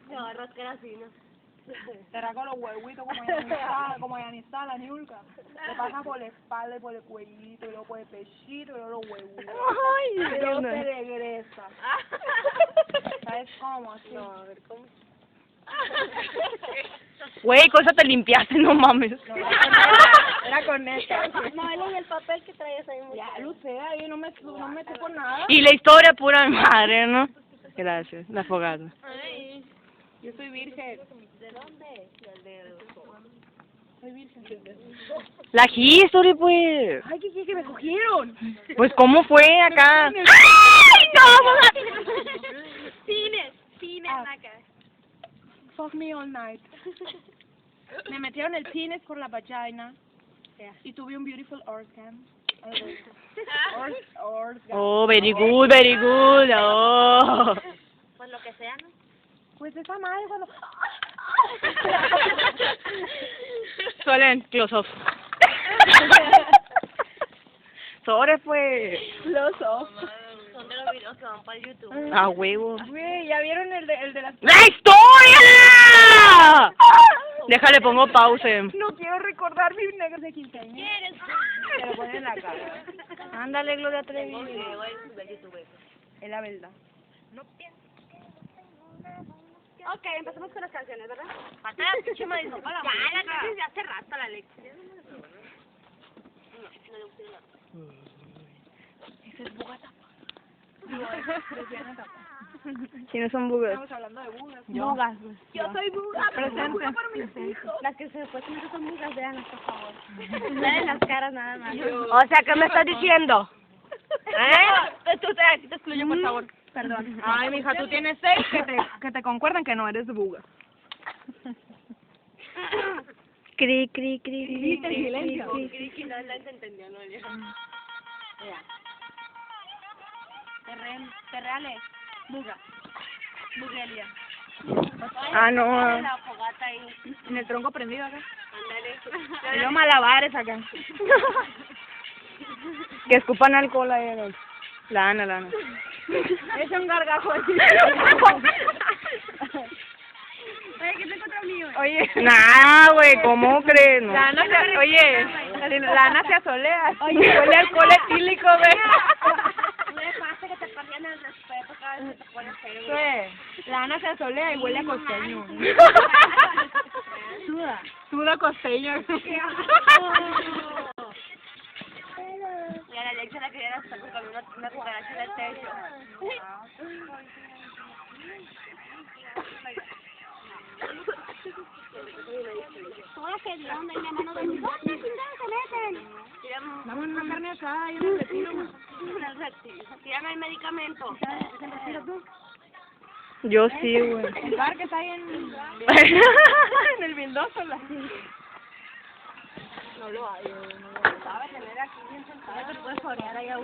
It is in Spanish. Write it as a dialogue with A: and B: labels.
A: No, arroz que era así, ¿no?
B: Te rasca los huevitos como Yanista, la Niurka. Te pasa por la espalda y por el cuellito, y luego por el pechito, y luego los huevitos.
C: Ay,
B: Y luego
C: Dios.
B: te regresa. ¿Sabes cómo? Así.
A: No, a ver, ¿cómo?
C: Güey, cosa te limpiaste, no mames.
B: No, era con neta.
A: No, él en el papel que traías ahí.
B: Ya, Lucía, ahí no me supo nada.
C: Y la historia pura madre, ¿no? Gracias, la fogata.
A: Ay.
B: Yo soy virgen.
A: ¿De dónde? Del dedo.
B: Soy virgen.
C: La history, pues.
B: Ay, ¿qué me cogieron?
C: Pues, ¿cómo fue acá?
B: ¡Ay,
A: Cine,
B: Ah.
A: acá.
B: Fuck me all night. Me metieron el cines por la vagina y tuve un beautiful orgasm. Orgasm.
C: Oh, very good, very good. Oh.
A: Pues lo que sea, ¿no?
B: Pues esa madre cuando...
C: Solen, close off. Sobre, pues.
B: Los ojos.
A: Son de los videos que van para el YouTube.
C: A huevo.
B: Güey, ¿ya vieron el de las...
C: ¡La historia! Déjale, pongo pause.
B: No quiero recordar mis negros de 15 años.
A: ¿Quieres?
B: Se lo ponen en la cara. Ándale, Gloria Trevi.
A: Video en del YouTube.
B: Es la verdad.
A: Ok, empezamos con las canciones, ¿verdad? Falta la pinche Marisol para la música. Ya, la canción de hace rato, la Alexia. No le gusta nada.
B: Ese es Bogotá.
C: ¿Quiénes son bugas?
B: Estamos hablando de bugas.
C: Bugas.
A: Yo soy buga.
B: Presente.
A: Las que supuestamente son bugas, véanlas, por favor. La de las caras nada más.
C: O sea, ¿qué me estás diciendo?
A: Tú te excluyo, por favor.
B: Perdón. Ay, mija, tú tienes 6 que te concuerdan que no eres buga.
C: Cri, cri, cri, cri,
B: en silencio.
A: Que no la entendió, no, ya. Terreales. Buga. Bugelia.
C: Ah, no.
A: La fogata ahí.
B: En el tronco prendido acá.
A: Ándale.
B: Y los malabares acá.
C: Que escupan alcohol ahí. La Ana.
B: Es un gargajo así.
A: Oye, ¿qué te encontró mío?
B: Oye.
C: Nah, güey, ¿cómo crees? No.
B: La Ana se, oye, la Ana se asolea. Oye, huele alcohol etílico, ve.
A: No le pasa que te perdían el respeto cada vez que te pones serio.
B: La Ana se asolea y huele a costeño.
A: Suda.
B: Suda costeño.
A: Y a la Alexia la querían hasta con una cucaracha en el techo. Hola, qué de onda, y mi hermano de ¿dónde chingados se meten?
B: Dame una carne asada y un retiro.
A: Tírame el medicamento.
C: Yo sí, güey.
B: El bar que está ahí en el Vildoso.
A: No lo hay. ¿Sabes? Tener aquí bien sentado. Te puedes orear ahí a